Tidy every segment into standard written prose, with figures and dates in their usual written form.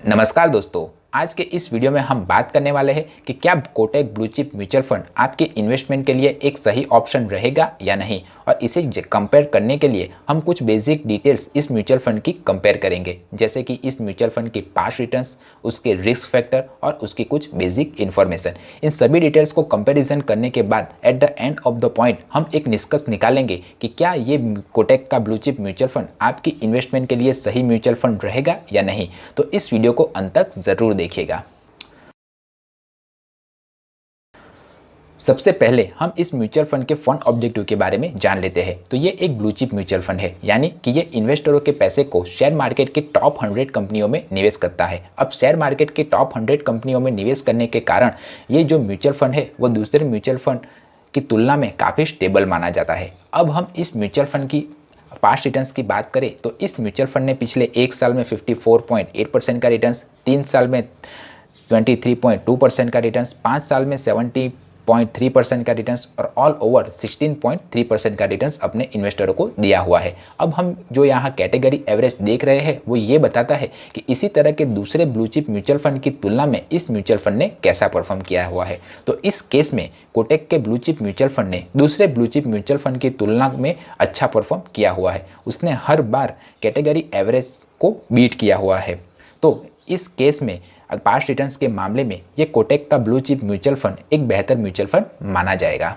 नमस्कार दोस्तों। आज के इस वीडियो में हम बात करने वाले हैं कि क्या Kotak blue chip mutual fund आपके इन्वेस्टमेंट के लिए एक सही ऑप्शन रहेगा या नहीं, और इसे कंपेयर करने के लिए हम कुछ बेसिक डिटेल्स इस म्यूचुअल फंड की कंपेयर करेंगे, जैसे कि इस म्यूचुअल फंड की पास्ट रिटर्न्स, उसके रिस्क फैक्टर और उसकी कुछ बेसिक इन्फॉर्मेशन। इन सभी डिटेल्स को कंपैरिजन करने के बाद at the end of the point हम एक निष्कर्ष निकालेंगे कि क्या ये कोटक का ब्लू चिप म्यूचुअल फंड आपकी इन्वेस्टमेंट के लिए सही म्यूचुअल फंड रहेगा या नहीं। तो इस वीडियो को अंत तक जरूर देखिएगा। सबसे पहले हम इस म्यूचुअल फंड के फंड ऑब्जेक्टिव के बारे में जान लेते हैं। तो ये एक ब्लू चिप म्यूचुअल फंड है, यानी कि ये इन्वेस्टरों के पैसे को शेयर मार्केट के टॉप 100 कंपनियों में निवेश करता है। अब शेयर मार्केट के टॉप 100 कंपनियों में निवेश करने के कारण ये जो म्यूचुअल फंड है वो दूसरे म्यूचुअल फंड की तुलना में काफ़ी स्टेबल माना जाता है। अब हम इस म्यूचुअल फंड की पास्ट रिटर्न्स की बात करें तो इस म्यूचुअल फंड ने पिछले एक साल में 54.8% का रिटर्न्स, 3 साल में 23.2% का रिटर्न्स, 5 साल में 70.3% का रिटर्न्स और ऑल ओवर 16.3% का रिटर्न्स अपने इन्वेस्टरों को दिया हुआ है। अब हम जो यहाँ कैटेगरी एवरेज देख रहे हैं वो ये बताता है कि इसी तरह के दूसरे ब्लू चिप म्यूचुअल फंड की तुलना में इस म्यूचुअल फंड ने कैसा परफॉर्म किया हुआ है। तो इस केस में कोटक के ब्लू चिप म्यूचुअल फंड ने दूसरे ब्लू चिप म्यूचुअल फंड की तुलना में अच्छा परफॉर्म किया हुआ है। उसने हर बार कैटेगरी एवरेज को बीट किया हुआ है। तो इस केस में पास्ट रिटर्न्स के मामले में ये कोटक का ब्लू चिप म्यूचुअल फंड एक बेहतर म्यूचुअल फंड माना जाएगा।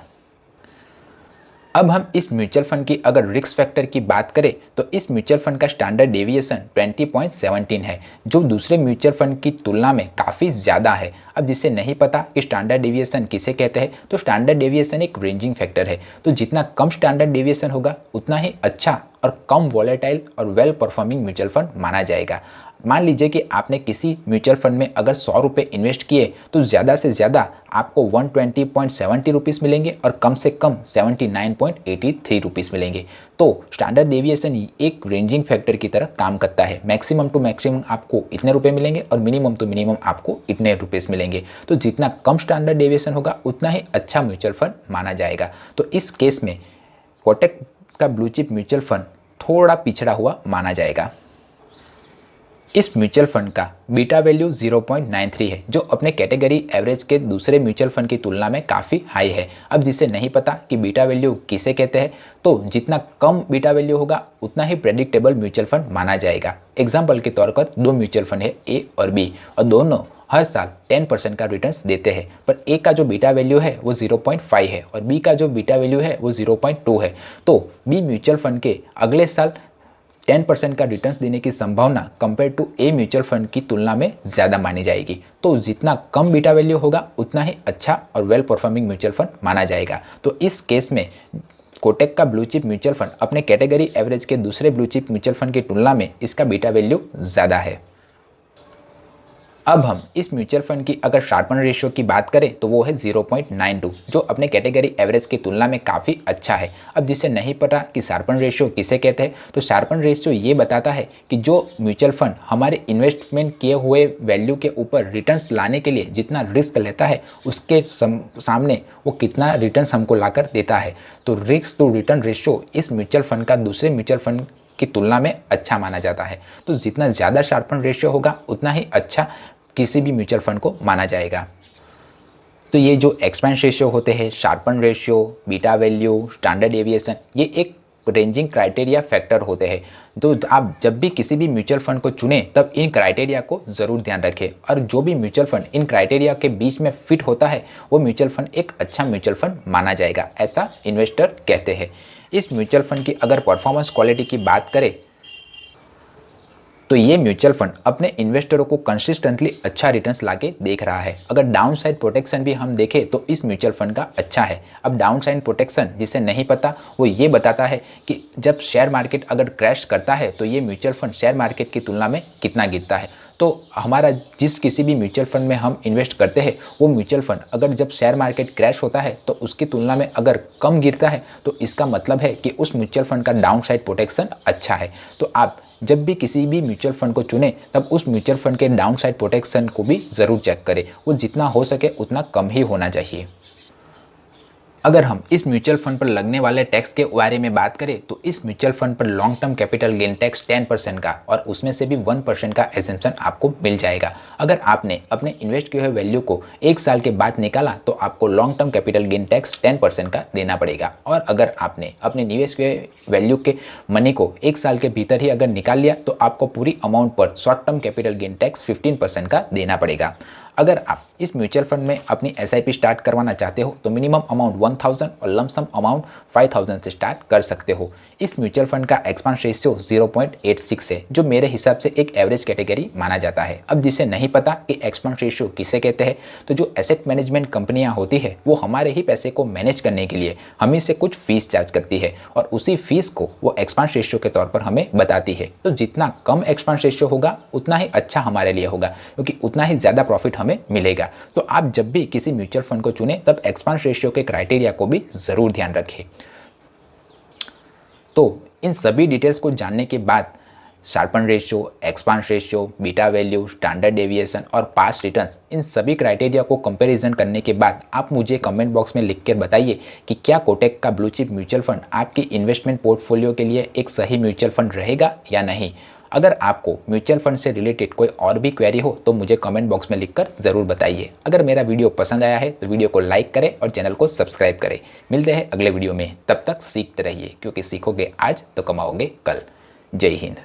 अब हम इस म्यूचुअल फंड की अगर रिस्क फैक्टर की बात करें तो इस म्यूचुअल फंड का स्टैंडर्ड डेविएशन 20.17 है, जो दूसरे म्यूचुअल फंड की तुलना में काफ़ी ज़्यादा है। अब जिसे नहीं पता कि स्टैंडर्ड डेविएशन किसे कहते हैं, तो स्टैंडर्ड डेविएशन एक रेंजिंग फैक्टर है। तो जितना कम स्टैंडर्ड डेविएशन होगा उतना ही अच्छा और कम वॉलेटाइल और वेल परफॉर्मिंग म्यूचुअल फंड माना जाएगा। मान लीजिए कि आपने किसी म्यूचुअल फंड में अगर 100 रुपये इन्वेस्ट किए तो ज़्यादा से ज़्यादा आपको 120.70 रुपीज़ मिलेंगे और कम से कम 79.83 रुपीज़ मिलेंगे। तो स्टैंडर्ड डेविएशन एक रेंजिंग फैक्टर की तरह काम करता है। मैक्सिमम टू मैक्सिमम आपको इतने रुपए मिलेंगे और मिनिमम टू मिनिमम आपको इतने रुपीज़ मिलेंगे। तो जितना कम स्टैंडर्ड डेविएशन होगा उतना ही अच्छा म्यूचुअल फंड माना जाएगा। तो इस केस में कोटक का ब्लू चिप म्यूचुअल फंड थोड़ा पिछड़ा हुआ माना जाएगा। इस म्यूचुअल फंड का बीटा वैल्यू 0.93 है, जो अपने कैटेगरी एवरेज के दूसरे म्यूचुअल फंड की तुलना में काफ़ी हाई है। अब जिसे नहीं पता कि बीटा वैल्यू किसे कहते हैं, तो जितना कम बीटा वैल्यू होगा उतना ही प्रेडिक्टेबल म्यूचुअल फंड माना जाएगा। एग्जाम्पल के तौर पर दो म्यूचुअल फंड है ए और बी, और दोनों हर साल 10% का रिटर्न्स देते हैं, पर ए का जो बीटा वैल्यू है वो 0.5 है और बी का जो बीटा वैल्यू है वो 0.2 है। तो बी म्यूचुअल फंड के अगले साल 10% का रिटर्न्स देने की संभावना compare to a mutual fund की तुलना में ज़्यादा मानी जाएगी। तो जितना कम बीटा वैल्यू होगा उतना ही अच्छा और वेल परफॉर्मिंग म्यूचुअल फंड माना जाएगा। तो इस केस में कोटक का ब्लू चिप म्यूचुअल फंड अपने कैटेगरी एवरेज के दूसरे ब्लू चिप म्यूचुअल फंड की तुलना में इसका बीटा वैल्यू ज़्यादा है। अब हम इस म्यूचुअल फंड की अगर शार्पन रेशियो की बात करें तो वो है 0.92, जो अपने कैटेगरी एवरेज की तुलना में काफ़ी अच्छा है। अब जिसे नहीं पता कि शार्पन रेशियो किसे कहते हैं, तो शार्पन रेशियो ये बताता है कि जो म्यूचुअल फंड हमारे इन्वेस्टमेंट किए हुए वैल्यू के ऊपर रिटर्न्स लाने के लिए जितना रिस्क लेता है उसके सामने वो कितना रिटर्न्स हमको लाकर देता है। तो रिस्क टू रिटर्न रेशियो इस म्यूचुअल फंड का दूसरे म्यूचुअल फंड की तुलना में अच्छा माना जाता है। तो जितना ज़्यादा शार्पन रेशियो होगा उतना ही अच्छा किसी भी म्यूचुअल फंड को माना जाएगा। तो ये जो एक्सपेंस रेशियो होते हैं, sharpen ratio, beta value, standard deviation, ये एक रेंजिंग क्राइटेरिया फैक्टर होते हैं। तो आप जब भी किसी भी म्यूचुअल फंड को चुनें तब इन क्राइटेरिया को ज़रूर ध्यान रखें, और जो भी म्यूचुअल फंड इन क्राइटेरिया के बीच में फिट होता है वो म्यूचुअल फंड एक अच्छा म्यूचुअल फंड माना जाएगा, ऐसा इन्वेस्टर कहते हैं। इस म्यूचुअल फंड की अगर परफॉर्मेंस क्वालिटी की बात करें तो ये म्यूचुअल फंड अपने इन्वेस्टरों को कंसिस्टेंटली अच्छा रिटर्न्स लाके देख रहा है। अगर डाउन साइड प्रोटेक्शन भी हम देखें तो इस म्यूचुअल फंड का अच्छा है। अब डाउन साइड प्रोटेक्शन जिसे नहीं पता वो ये बताता है कि जब शेयर मार्केट अगर क्रैश करता है तो ये म्यूचुअल फंड शेयर मार्केट की तुलना में कितना गिरता है। तो हमारा जिस किसी भी म्यूचुअल फंड में हम इन्वेस्ट करते हैं वो म्यूचुअल फंड अगर जब शेयर मार्केट क्रैश होता है तो उसकी तुलना में अगर कम गिरता है तो इसका मतलब है कि उस म्यूचुअल फंड का डाउन साइड प्रोटेक्शन अच्छा है। तो आप जब भी किसी भी म्यूचुअल फंड को चुनें तब उस म्यूचुअल फंड के डाउन साइड प्रोटेक्शन को भी ज़रूर चेक करें, वो जितना हो सके उतना कम ही होना चाहिए। अगर हम इस म्यूचुअल फंड पर लगने वाले टैक्स के बारे में बात करें तो इस म्यूचुअल फंड पर long term capital gain tax 10% का और उसमें से भी 1% का एग्जेम्पशन आपको मिल जाएगा। अगर आपने अपने इन्वेस्ट किए हुए वैल्यू को 1 साल के बाद निकाला तो आपको long term capital gain tax 10% का देना पड़ेगा, और अगर आपने अपने निवेश किए वैल्यू के मनी को 1 साल के भीतर ही अगर निकाल लिया तो आपको पूरी अमाउंट पर short term capital gain tax 15% का देना पड़ेगा। अगर आप इस म्यूचुअल फंड में अपनी एसआईपी स्टार्ट करवाना चाहते हो तो मिनिमम अमाउंट 1000 और लमसम अमाउंट 5000 से स्टार्ट कर सकते हो। इस म्यूचुअल फंड का एक्सपेंस रेशियो 0.86 है, जो मेरे हिसाब से एक एवरेज कैटेगरी माना जाता है। अब जिसे नहीं पता कि एक्सपेंस रेशियो किसे कहते हैं, तो जो एसेट मैनेजमेंट कंपनियां होती है वो हमारे ही पैसे को मैनेज करने के लिए हमें से कुछ फीस चार्ज करती है और उसी फीस को वो एक्सपेंस रेशियो के तौर पर हमें बताती है। तो जितना कम एक्सपेंस रेशियो होगा उतना ही अच्छा हमारे लिए होगा, क्योंकि उतना ही ज़्यादा प्रॉफिट हमें मिलेगा। तो आप जब भी किसी म्यूचुअल फंड को चुने तब एक्सपेंस रेशियो के क्राइटेरिया को भी ज़रूर ध्यान रखें। तो इन सभी डिटेल्स को जानने के बाद sharpen ratio, expense ratio, beta value, standard deviation और पास्ट रिटर्न्स, इन सभी क्राइटेरिया को कंपैरिजन करने के बाद आप मुझे कमेंट बॉक्स में लिख कर बताइए कि क्या कोटक का ब्लू चिप म्यूचुअल फंड आपकी इन्वेस्टमेंट पोर्टफोलियो के लिए एक सही म्यूचुअल फंड रहेगा या नहीं। अगर आपको म्यूचुअल फंड से रिलेटेड कोई और भी क्वेरी हो तो मुझे कमेंट बॉक्स में लिखकर ज़रूर बताइए। अगर मेरा वीडियो पसंद आया है तो वीडियो को लाइक करें और चैनल को सब्सक्राइब करें। मिलते हैं अगले वीडियो में, तब तक सीखते रहिए, क्योंकि सीखोगे आज तो कमाओगे कल। जय हिंद।